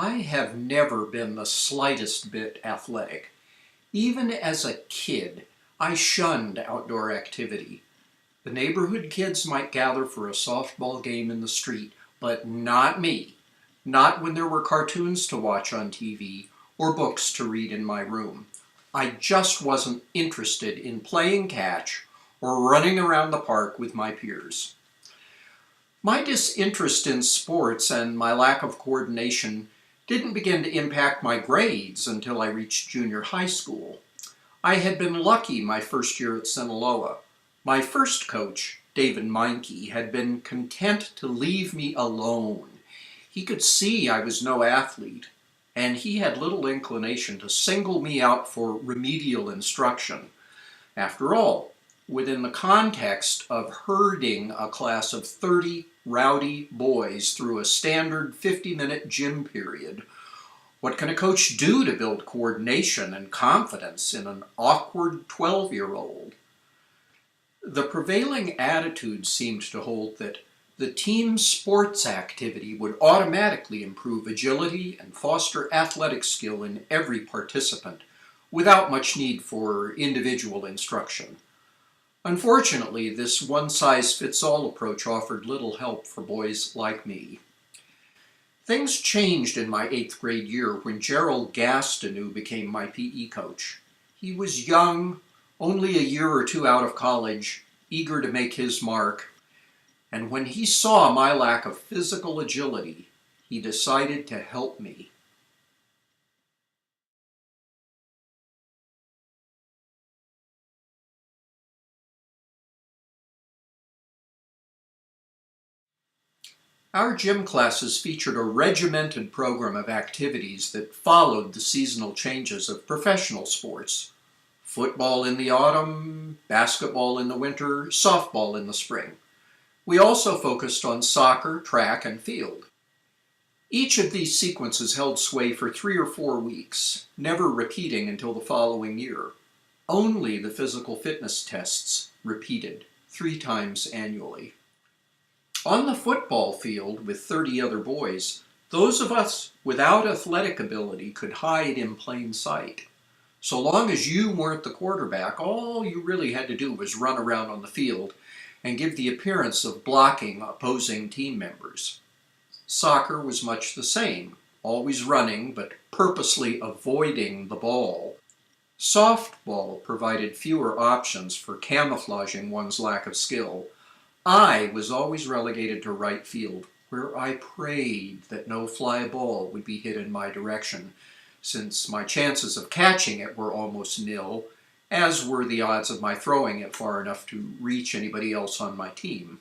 I have never been the slightest bit athletic. Even as a kid, I shunned outdoor activity. The neighborhood kids might gather for a softball game in the street, but not me. Not when there were cartoons to watch on TV or books to read in my room. I just wasn't interested in playing catch or running around the park with my peers. My disinterest in sports and my lack of coordination didn't begin to impact my grades until I reached junior high school. I had been lucky my first year at Sinaloa. My first coach, David Meinke, had been content to leave me alone. He could see I was no athlete, and he had little inclination to single me out for remedial instruction. After all, within the context of herding a class of 30 rowdy boys through a standard 50-minute gym period, what can a coach do to build coordination and confidence in an awkward 12-year-old? The prevailing attitude seemed to hold that the team sports activity would automatically improve agility and foster athletic skill in every participant, without much need for individual instruction. Unfortunately, this one-size-fits-all approach offered little help for boys like me. Things changed in my 8th grade year when Gerald Gastineau became my PE coach. He was young, only a year or two out of college, eager to make his mark, and when he saw my lack of physical agility, he decided to help me. Our gym classes featured a regimented program of activities that followed the seasonal changes of professional sports. Football in the autumn, basketball in the winter, softball in the spring. We also focused on soccer, track, and field. Each of these sequences held sway for 3 or 4 weeks, never repeating until the following year. Only the physical fitness tests repeated 3 times annually. On the football field with 30 other boys, those of us without athletic ability could hide in plain sight. So long as you weren't the quarterback, all you really had to do was run around on the field and give the appearance of blocking opposing team members. Soccer was much the same, always running but purposely avoiding the ball. Softball provided fewer options for camouflaging one's lack of skill. I was always relegated to right field, where I prayed that no fly ball would be hit in my direction, since my chances of catching it were almost nil, as were the odds of my throwing it far enough to reach anybody else on my team.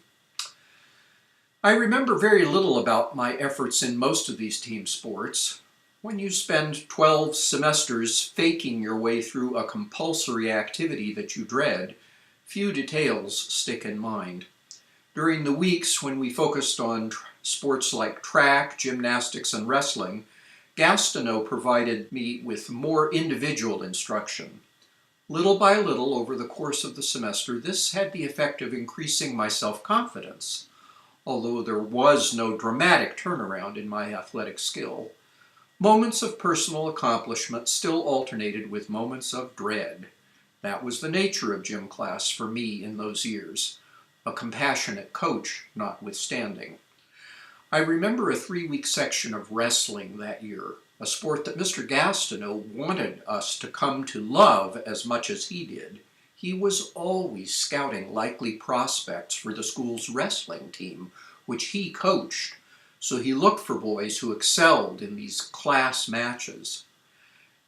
I remember very little about my efforts in most of these team sports. When you spend 12 semesters faking your way through a compulsory activity that you dread, few details stick in mind. During the weeks when we focused on sports like track, gymnastics, and wrestling, Gastineau provided me with more individual instruction. Little by little over the course of the semester, this had the effect of increasing my self-confidence, although there was no dramatic turnaround in my athletic skill. Moments of personal accomplishment still alternated with moments of dread. That was the nature of gym class for me in those years, a compassionate coach notwithstanding. I remember a 3-week section of wrestling that year, a sport that Mr. Gastineau wanted us to come to love as much as he did. He was always scouting likely prospects for the school's wrestling team, which he coached, so he looked for boys who excelled in these class matches.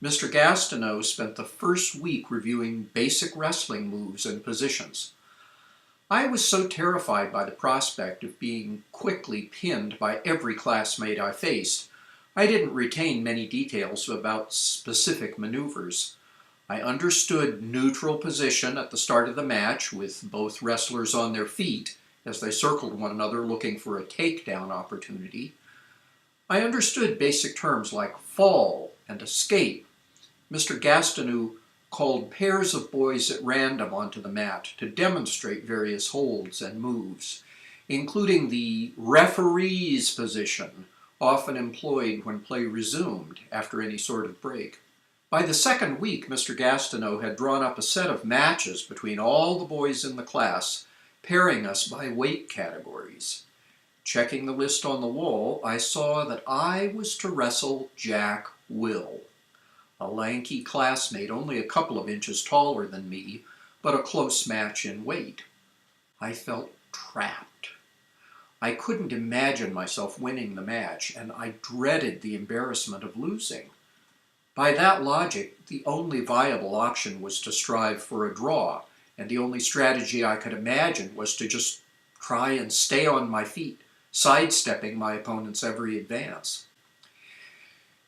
Mr. Gastineau spent the first week reviewing basic wrestling moves and positions. I was so terrified by the prospect of being quickly pinned by every classmate I faced, I didn't retain many details about specific maneuvers. I understood neutral position at the start of the match with both wrestlers on their feet as they circled one another looking for a takedown opportunity. I understood basic terms like fall and escape. Mr. Gastineau called pairs of boys at random onto the mat to demonstrate various holds and moves, including the referee's position, often employed when play resumed after any sort of break. By the second week, Mr. Gastineau had drawn up a set of matches between all the boys in the class, pairing us by weight categories. Checking the list on the wall, I saw that I was to wrestle Jack Will, a lanky classmate only a couple of inches taller than me, but a close match in weight. I felt trapped. I couldn't imagine myself winning the match, and I dreaded the embarrassment of losing. By that logic, the only viable option was to strive for a draw, and the only strategy I could imagine was to just try and stay on my feet, sidestepping my opponent's every advance.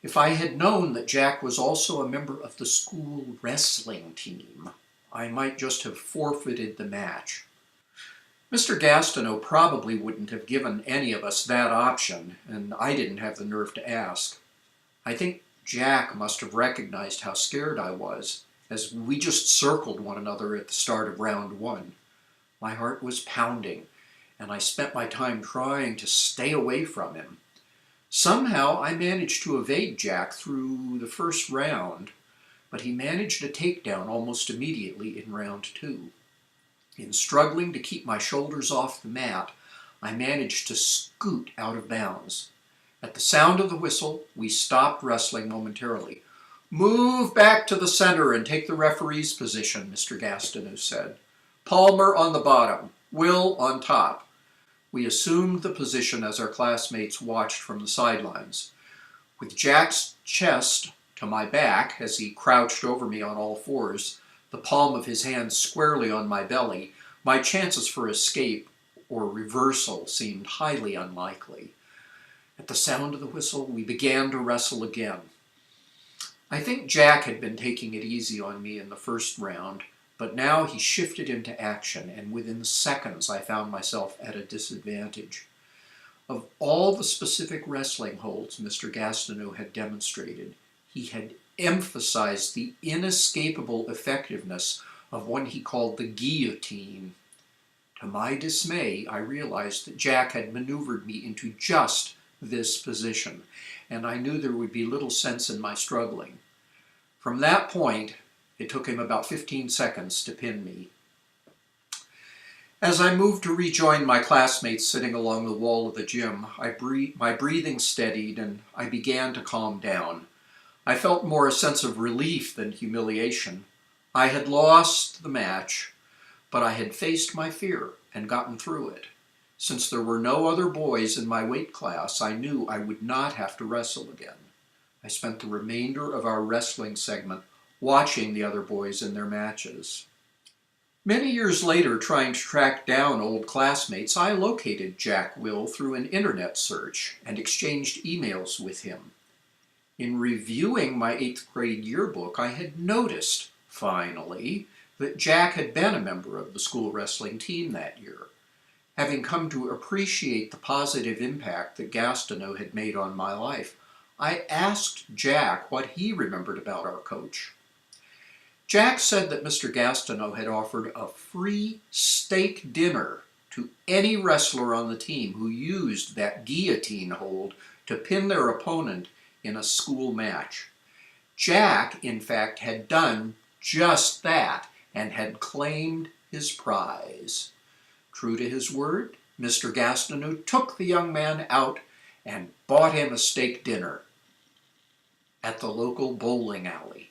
If I had known that Jack was also a member of the school wrestling team, I might just have forfeited the match. Mr. Gastineau probably wouldn't have given any of us that option, and I didn't have the nerve to ask. I think Jack must have recognized how scared I was, as we just circled one another at the start of round one. My heart was pounding, and I spent my time trying to stay away from him. Somehow I managed to evade Jack through the first round, but he managed a takedown almost immediately in round two. In struggling to keep my shoulders off the mat, I managed to scoot out of bounds. At the sound of the whistle, we stopped wrestling momentarily. "Move back to the center and take the referee's position," Mr. Gastineau said. "Palmer on the bottom, Will on top." We assumed the position as our classmates watched from the sidelines. With Jack's chest to my back as he crouched over me on all fours, the palm of his hand squarely on my belly, my chances for escape or reversal seemed highly unlikely. At the sound of the whistle, we began to wrestle again. I think Jack had been taking it easy on me in the first round, but now he shifted into action, and within seconds I found myself at a disadvantage. Of all the specific wrestling holds Mr. Gastineau had demonstrated, he had emphasized the inescapable effectiveness of one he called the guillotine. To my dismay, I realized that Jack had maneuvered me into just this position, and I knew there would be little sense in my struggling. From that point, it took him about 15 seconds to pin me. As I moved to rejoin my classmates sitting along the wall of the gym, my breathing steadied and I began to calm down. I felt more a sense of relief than humiliation. I had lost the match, but I had faced my fear and gotten through it. Since there were no other boys in my weight class, I knew I would not have to wrestle again. I spent the remainder of our wrestling segment watching the other boys in their matches. Many years later, trying to track down old classmates, I located Jack Will through an internet search and exchanged emails with him. In reviewing my 8th grade yearbook, I had noticed, finally, that Jack had been a member of the school wrestling team that year. Having come to appreciate the positive impact that Gastineau had made on my life, I asked Jack what he remembered about our coach. Jack said that Mr. Gastineau had offered a free steak dinner to any wrestler on the team who used that guillotine hold to pin their opponent in a school match. Jack, in fact, had done just that and had claimed his prize. True to his word, Mr. Gastineau took the young man out and bought him a steak dinner at the local bowling alley.